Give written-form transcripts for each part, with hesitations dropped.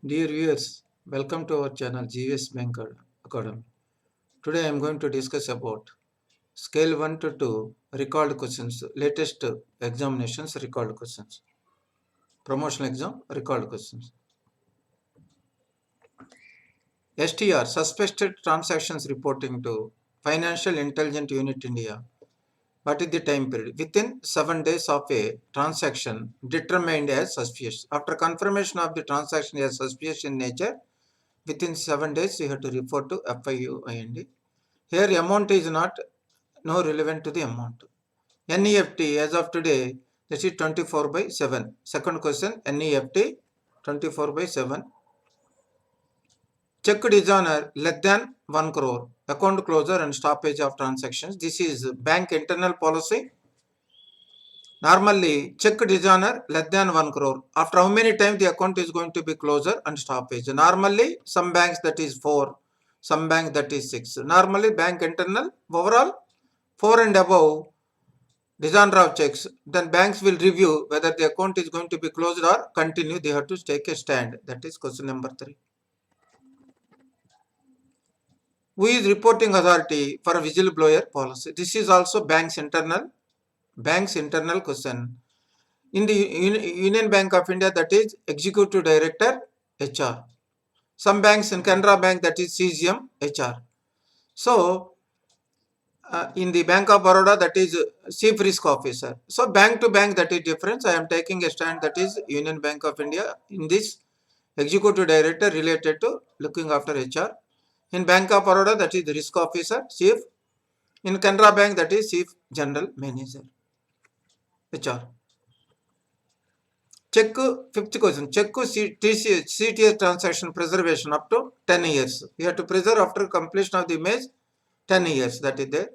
Dear viewers, welcome to our channel GVSBANKCADEMY. Today I am going to discuss about Scale 1 to 2 recalled questions, latest examinations recalled questions, promotional exam recalled questions. STR, Suspected Transactions Reporting to Financial Intelligence Unit India. What is the time period? Within 7 days of a transaction determined as suspicious. After confirmation of the transaction as suspicious in nature, within 7 days you have to report to FIUIND. Here amount is not relevant to the amount. NEFT as of today, this is 24/7. Second question, NEFT 24/7. Check dishonor less than 1 crore. Account closure and stoppage of transactions. This is bank internal policy. Normally, check dishonor less than 1 crore. After how many times the account is going to be closure and stoppage? Normally, some banks that is 4, some banks that is 6. Normally, bank internal overall 4 and above dishonor of checks. Then banks will review whether the account is going to be closed or continue. They have to take a stand. That is question number 3. Who is reporting authority for a whistleblower policy? This is also bank's internal question. In the Union Bank of India, that is Executive Director HR. Some banks in Canara Bank, that is CGM HR. So, in the Bank of Baroda, that is Chief Risk Officer. So, bank to bank, that is different. I am taking a stand, that is Union Bank of India. In this, Executive Director related to looking after HR. In Bank of Baroda, that is the Risk Officer, Chief. In Canara Bank, that is Chief General Manager, HR. Check, fifth question, check CTS transaction preservation up to 10 years. You have to preserve after completion of the image 10 years, that is there.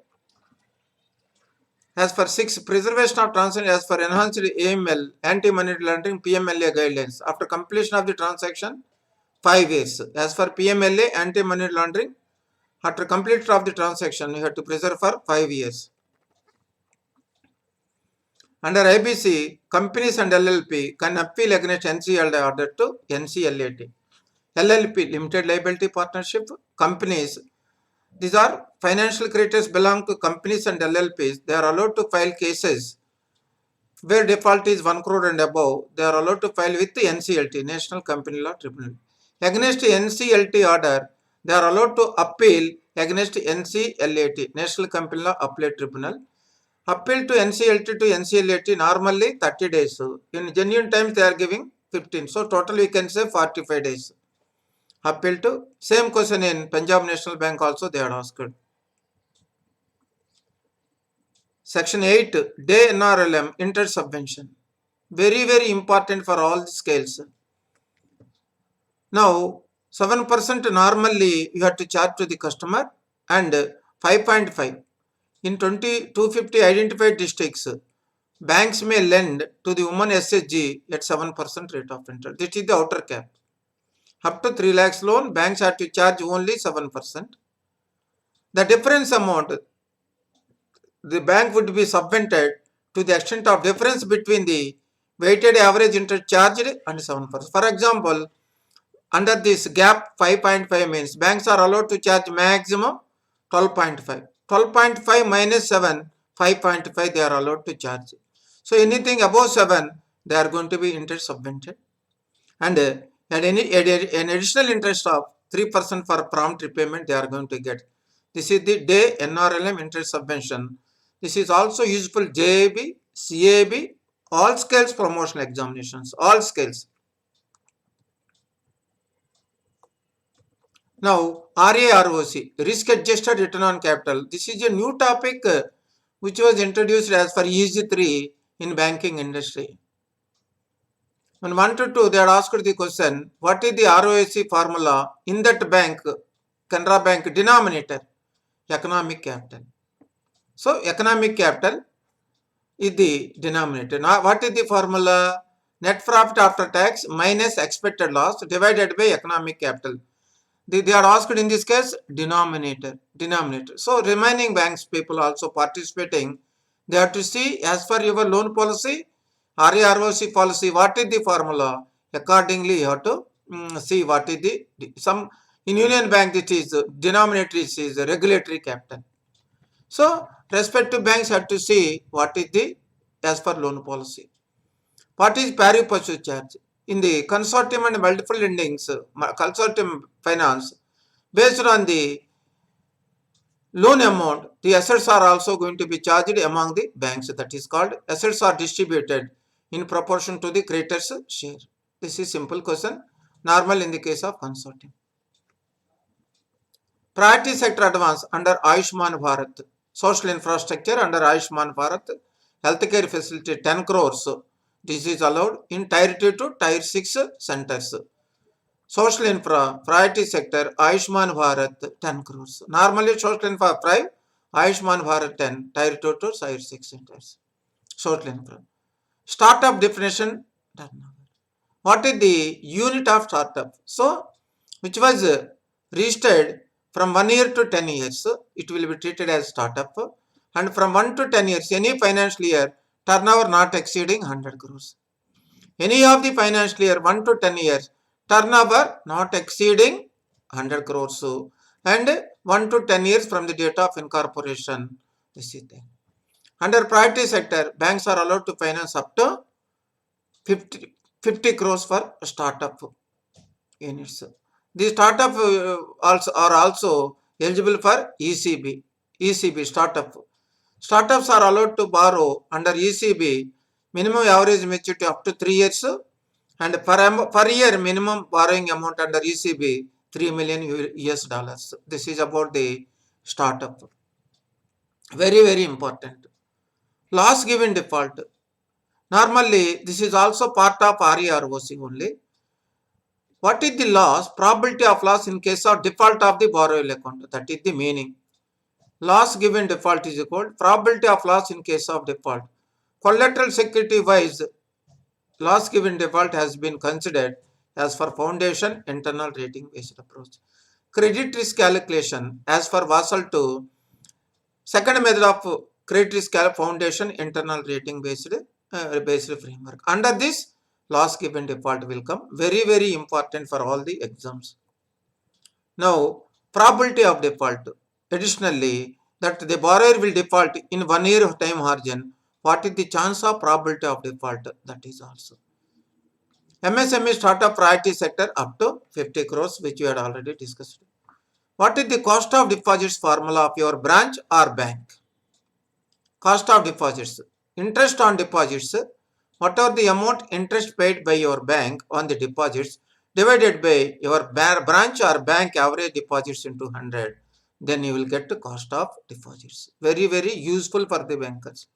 As for 6, preservation of transaction as for enhanced AML, anti-money laundering, PMLA guidelines. After completion of the transaction, 5 years. As for PMLA, anti-money laundering, after completion of the transaction, you have to preserve for 5 years. Under IBC, companies and LLP can appeal against NCLT order to NCLAT. LLP, Limited Liability Partnership, companies, these are financial creditors belong to companies and LLPs. They are allowed to file cases where default is 1 crore and above. They are allowed to file with the NCLT, National Company Law Tribunal. Against NCLT order, they are allowed to appeal against NCLAT, National Company Law Appellate Tribunal. Appeal to NCLT to NCLAT normally 30 days. In genuine times they are giving 15. So total we can say 45 days. Appeal to, same question in Punjab National Bank also they are asked. Section 8, Day NRLM, interest subvention. Very, very important for all the scales. Now, 7% normally you have to charge to the customer and 5.5. In 250 identified districts, banks may lend to the woman SHG at 7% rate of interest. This is the outer cap. Up to 3 lakhs loan, banks have to charge only 7%. The difference amount, the bank would be subvented to the extent of difference between the weighted average interest charged and 7%. For example, under this gap 5.5 means banks are allowed to charge maximum 12.5. 12.5 minus 7, 5.5 they are allowed to charge. So anything above 7, they are going to be interest subvented. And an additional interest of 3% for prompt repayment they are going to get. This is the day NRLM interest subvention. This is also useful JAIIB, CAIIB, all scales promotional examinations, all scales. Now, RAROC, risk adjusted return on capital. This is a new topic which was introduced as for EZ3 in banking industry. When 1 to 2, they are asked the question, what is the ROAC formula in that bank, Canara Bank denominator? Economic capital. So, economic capital is the denominator. Now, what is the formula? Net profit after tax minus expected loss divided by economic capital. They are asked in this case denominator. So, remaining banks people also participating, they have to see as per your loan policy, RAROC policy, what is the formula? Accordingly, you have to see what is the some in Union Bank it is denominator is regulatory capital. So respective banks have to see what is the as per loan policy. What is pari passu charge? In the consortium and multiple lendings, consortium finance, based on the loan amount, the assets are also going to be charged among the banks. That is called assets are distributed in proportion to the creditors' share. This is simple question, normal in the case of consortium. Priority sector advance under Ayushman Bharat, social infrastructure under Ayushman Bharat, healthcare facility 10 crores. This is allowed in tier 2 to tier 6 centers. Social infra, priority sector, Ayushman Bharat 10 crores. Normally social infra 5, Ayushman Bharat 10, tier 2 to tier 6 centers. Social infra. Startup definition. What is the unit of startup? So, which was registered from 1 year to 10 years, it will be treated as startup. And from 1 to 10 years, any financial year, turnover not exceeding 100 crores. Any of the financial year 1 to 10 years, turnover not exceeding 100 crores. And 1 to 10 years from the date of incorporation. This is there. Under priority sector, banks are allowed to finance up to 50 crores for startup units. The startup are also eligible for ECB startup. Startups are allowed to borrow under ECB minimum average maturity up to 3 years and per year minimum borrowing amount under ECB $3 million US dollars. This is about the startup. Very, very important. Loss given default. Normally, this is also part of REROC only. What is the loss? Probability of loss in case of default of the borrower account. That is the meaning. Loss given default is equal probability of loss in case of default. Collateral security wise, loss given default has been considered as for foundation internal rating based approach. Credit risk calculation as for Basel II, second method of credit risk foundation internal rating based framework. Under this, loss given default will come. Very, very important for all the exams. Now, probability of default. Additionally, that the borrower will default in 1 year of time horizon. What is the chance of probability of default? That is also. MSME startup priority sector up to 50 crores, which we had already discussed. What is the cost of deposits formula of your branch or bank? Cost of deposits. Interest on deposits. Whatever the amount interest paid by your bank on the deposits divided by your branch or bank average deposits into 100, then you will get the cost of deposits. Very, very useful for the bankers.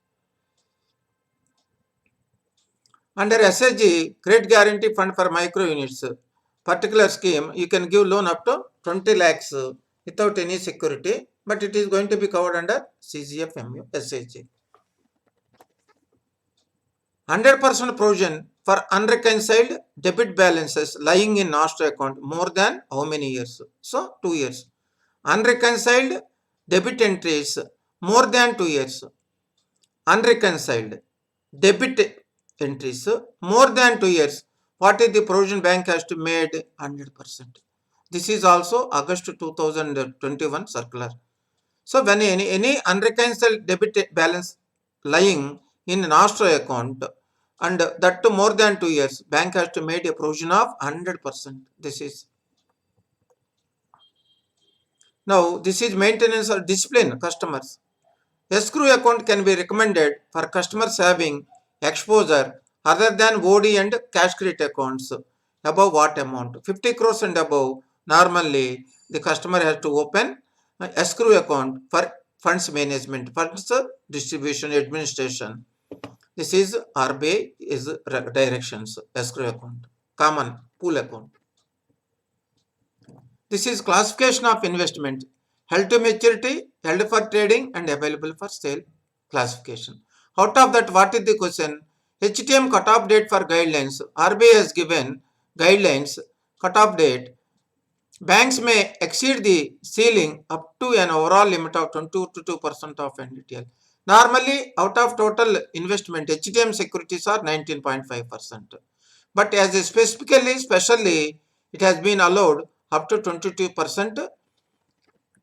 Under SHG, Credit Guarantee Fund for Micro Units, particular scheme, you can give loan up to 20 lakhs without any security, but it is going to be covered under CGFMU SHG. 100% provision for unreconciled debit balances lying in nostro account more than how many years? So, 2 years. Unreconciled debit entries more than 2 years. Unreconciled debit entries more than 2 years. What is the provision bank has to made? 100%. This is also August 2021 circular. So, when any unreconciled debit balance lying in nostro account and that to more than 2 years, bank has to make a provision of 100%. This is. Now, this is maintenance or discipline customers. Escrow account can be recommended for customers having exposure other than OD and cash credit accounts. Above what amount? 50 crores and above. Normally, the customer has to open an escrow account for funds management, funds distribution, administration. This is RBI is directions, escrow account, common pool account. This is classification of investment, held to maturity, held for trading and available for sale classification. Out of that, what is the question? HTM cutoff date for guidelines. RBI has given guidelines, cutoff date. Banks may exceed the ceiling up to an overall limit of 22% of NDTL. Normally, out of total investment, HTM securities are 19.5%. But as specially it has been allowed up to 22%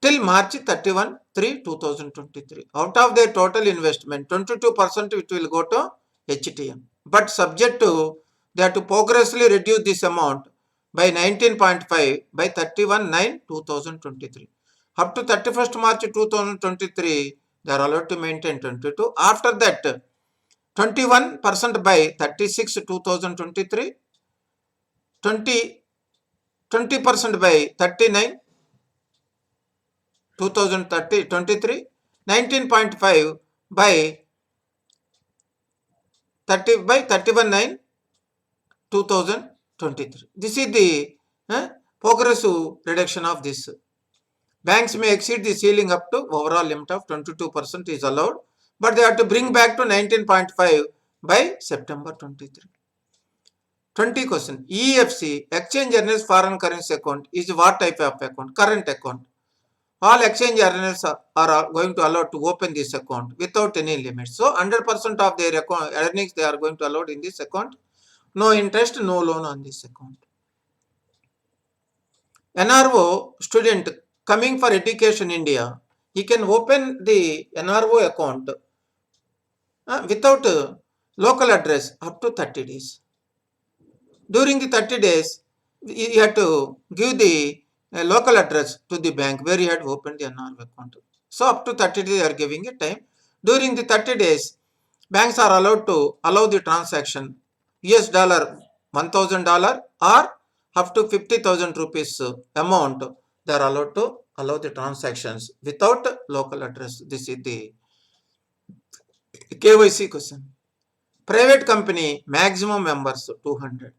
till March 31/3/2023. Out of their total investment, 22% it will go to HTM. But subject to they have to progressively reduce this amount by 19.5 by 31/9/2023. Up to 31st March 2023, they are allowed to maintain 22. After that, 21% by 36/2023, 20% by 39 2023, 19.5 by 31/9/2023. This is the progressive reduction of this. Banks may exceed the ceiling up to overall limit of 22% is allowed, but they have to bring back to 19.5 by September 23. 20 question. EFC, Exchange Earners Foreign Currency Account, is what type of account? Current account. All exchange earners are going to allow to open this account without any limits. So 100% of their account earnings they are going to allow in this account. No interest, no loan on this account. NRO student coming for education in India, he can open the NRO account without local address up to 30 days. During the 30 days, he had to give the local address to the bank where he had opened the NRO account. So up to 30 days they are giving a time. During the 30 days, banks are allowed to allow the transaction US dollar $1,000 or up to 50,000 rupees amount. They are allowed to allow the transactions without local address. This is the KYC question. Private company maximum members 200.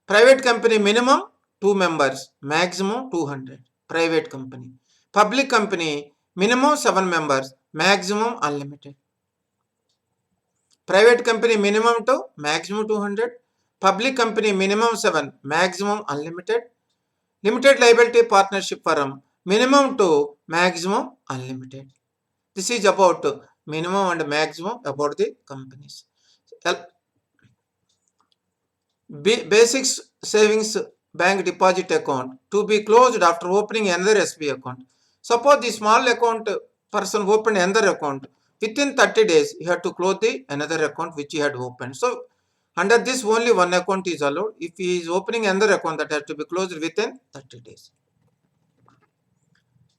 Private company minimum 2 members, maximum 200. Private company. Public company minimum 7 members, maximum unlimited. Private company minimum 2, maximum 200. Public company minimum 7, maximum unlimited. Limited liability partnership firm minimum 2, maximum unlimited. This is about minimum and maximum about the companies. Basic savings bank deposit account to be closed after opening another SB account. Suppose the small account person opened another account. Within 30 days, he had to close the another account which he had opened. So, under this only one account is allowed. If he is opening another account, that has to be closed within 30 days.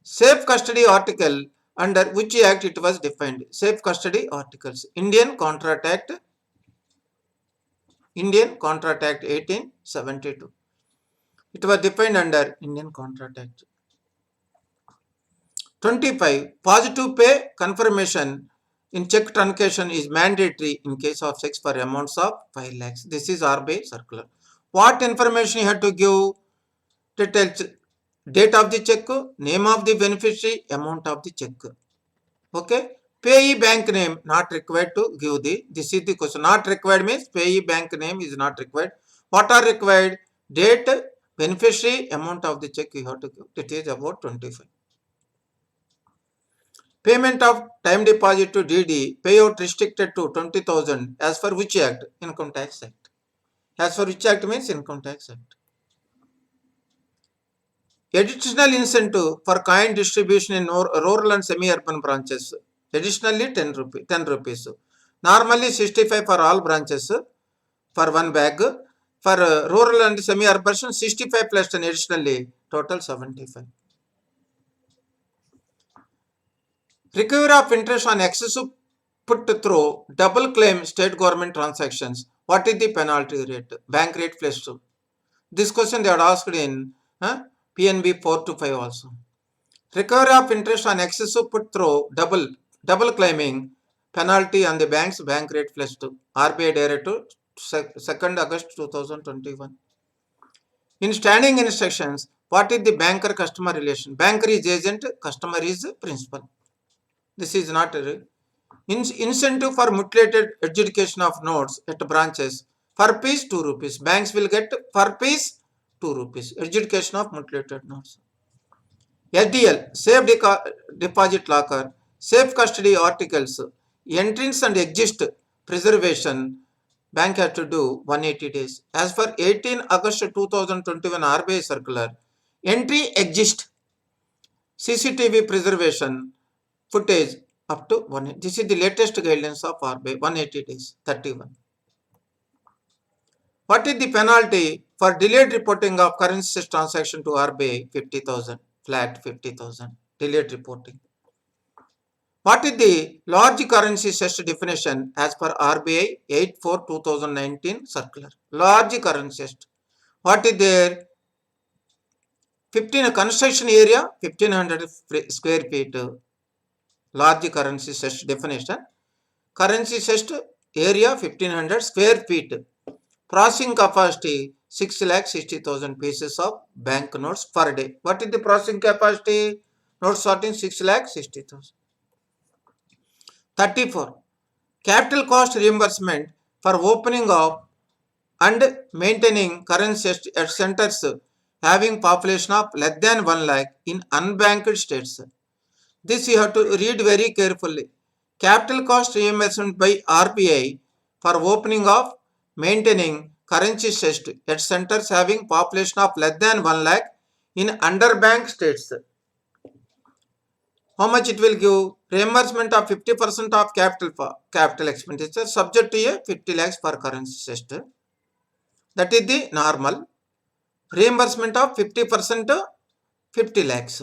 Safe custody article under which act it was defined. Safe custody articles. Indian Contract Act 1872. It was defined under Indian Contract Act. 25. Positive pay confirmation in check truncation is mandatory in case of checks for amounts of 5 lakhs. This is RBI circular. What information you have to give? Details, date of the check, name of the beneficiary, amount of the check. Okay. Payee bank name not required to give the. This is the question. Not required means payee bank name is not required. What are required? Date, beneficiary, amount of the check you have to give. It is about 25. Payment of time deposit to DD, payout restricted to 20,000 as for which act? Income Tax Act. As for which act means Income Tax Act. Additional incentive for coin distribution in rural and semi-urban branches. Additionally 10 rupees. Normally 65 for all branches for one bag. For rural and semi-urban 65 plus 10 additionally total 75. Recovery of interest on excessive put through double claim state government transactions. What is the penalty rate? Bank rate plus 2. This question they are asked in PNB 4 to 5 also. Recovery of interest on excessive put through double claiming penalty on the bank's bank rate plus 2. RBI Directive 2nd August 2021. In standing instructions, what is the banker customer relation? Banker is agent, customer is principal. This is not a incentive for mutilated adjudication of notes at branches. Per piece 2 rupees. Banks will get per piece 2 rupees. Adjudication of mutilated notes. SDL, Safe Deposit Locker, Safe Custody Articles, Entrance and Exit Preservation, bank has to do 180 days. As for 18 August 2021 RBI circular, entry exist CCTV preservation footage up to 1. This is the latest guidelines of RBI, 180 days, 31. What is the penalty for delayed reporting of currency transaction to RBI? 50,000, flat 50,000, delayed reporting. What is the large currency cess definition as per RBI 8/4/2019 circular? Large currency cess. What is their 15 construction area 1500 square feet? Large currency cess definition. Currency cess area 1500 square feet. Processing capacity 6,60,000 pieces of bank notes per day. What is the processing capacity? Note sorting 6,60,000. 34. Capital cost reimbursement for opening of and maintaining currency at centers having population of less than 1 lakh in unbanked states. This you have to read very carefully. Capital cost reimbursement by RBI for opening of maintaining currency at centers having population of less than 1 lakh in underbanked states. How much it will give? Reimbursement of 50% of capital expenditure subject to a 50 lakhs per currency cess. That is the normal. Reimbursement of 50% 50 lakhs.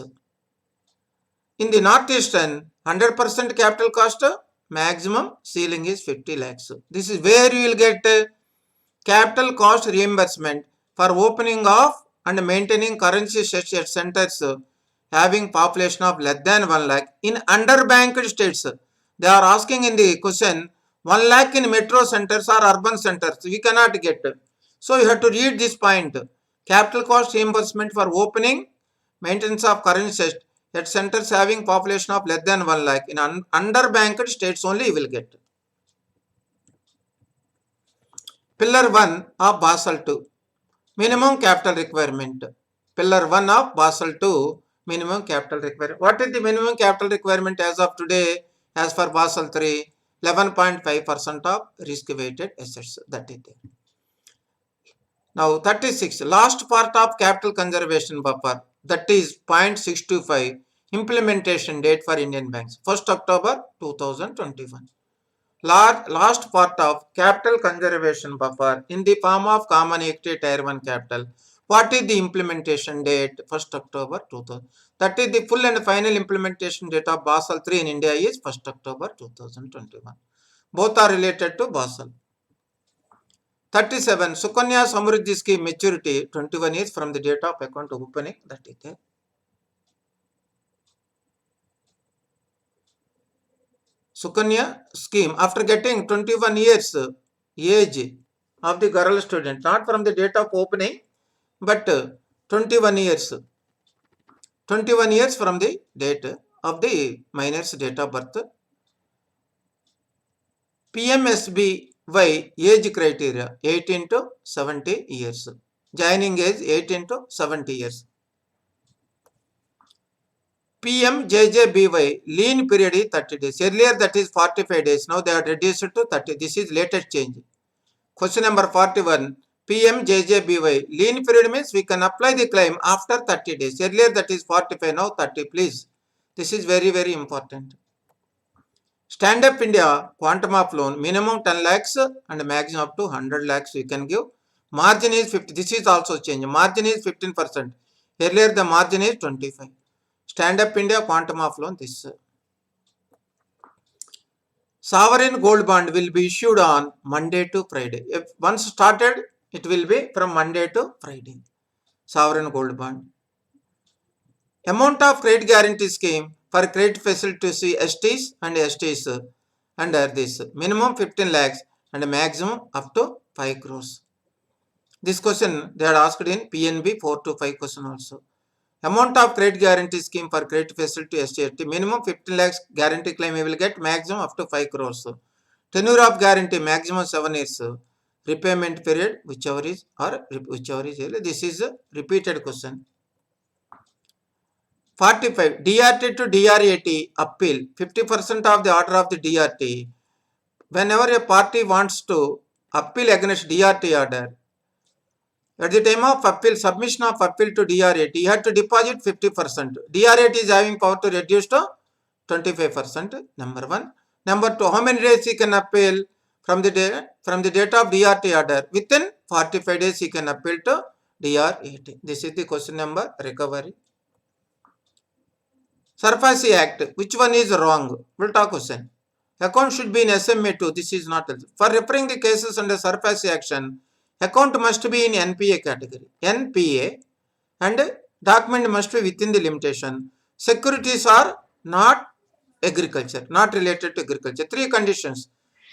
In the northeastern, 100% capital cost, maximum ceiling is 50 lakhs. This is where you will get capital cost reimbursement for opening of and maintaining currency cess at centers having population of less than 1 lakh in underbanked states. They are asking in the question 1 lakh in metro centers or urban centers. We cannot get. So you have to read this point. Capital cost reimbursement for opening maintenance of currency cess at centers having population of less than 1 lakh in underbanked states only you will get. Pillar 1 of Basel II. Minimum capital requirement. Pillar 1 of Basel II. Minimum capital requirement. What is the minimum capital requirement as of today? As for Basel III, 11.5% of risk weighted assets. That is there. Now 36. Last part of capital conservation buffer. That is 0.625. Implementation date for Indian banks. 1st October 2021. Last part of capital conservation buffer in the form of common equity tier 1 capital. What is the implementation date? 1st October 2000. That is the full and final implementation date of Basel III in India is 1st October 2021. Both are related to Basel. 37. Sukanya Samruddhi scheme maturity 21 years from the date of account opening. That is there. Sukanya scheme after getting 21 years age of the girl student, not from the date of opening, but 21 years. 21 years from the date of the minor's date of birth. PMSBY age criteria 18 to 70 years. Joining age 18 to 70 years. PMJJBY lean period is 30 days. Earlier that is 45 days. Now they are reduced to 30. This is latest change. Question number 41. PMJJBY lean period means we can apply the claim after 30 days. Earlier that is 45. Now 30. Please. This is very, very important. Stand Up India quantum of loan minimum 10 lakhs and maximum up to 100 lakhs we can give. Margin is 50. This is also change. Margin is 15%. Earlier the margin is 25. Stand Up India quantum of loan this. Sovereign gold bond will be issued on Monday to Friday. If once started, it will be from Monday to Friday. Sovereign gold bond. Amount of credit guarantee scheme for credit facilities to STs and STs under this. Minimum 15 lakhs and maximum up to 5 crores. This question they are asked in PNB 4 to 5 question also. Amount of credit guarantee scheme for credit facility ST. Minimum 15 lakhs guarantee claim we will get, maximum up to 5 crores. Tenure of guarantee maximum 7 years. Repayment period whichever is this is a repeated question. 45. DRT to DRAT appeal. 50% of the order of the DRT. Whenever a party wants to appeal against DRT order. At the time of appeal, submission of appeal to DRAT, he had to deposit 50%. DRAT is having power to reduce to 25%. Number one. Number two, how many days he can appeal from the date of DRT order? Within 45 days he can appeal to DRAT. This is the question number recovery. SARFAESI Act, which one is wrong? We'll talk question. Account should be in SMA2. This is not. For referring the cases under SARFAESI action, account must be in NPA category. NPA and document must be within the limitation. Securities are not agriculture, not related to agriculture. Three conditions.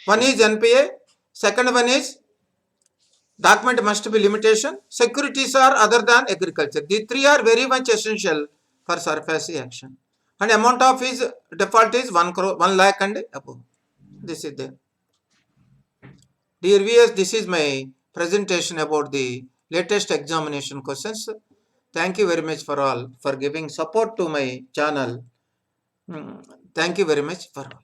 One is NPA. Second one is document must be limitation. Securities are other than agriculture. These three are very much essential for SARFAESI action. And amount of his default is 1 crore, 1 lakh and above. This is there. Dear viewers, this is my presentation about the latest examination questions. Thank you very much for all for giving support to my channel. Thank you very much for all.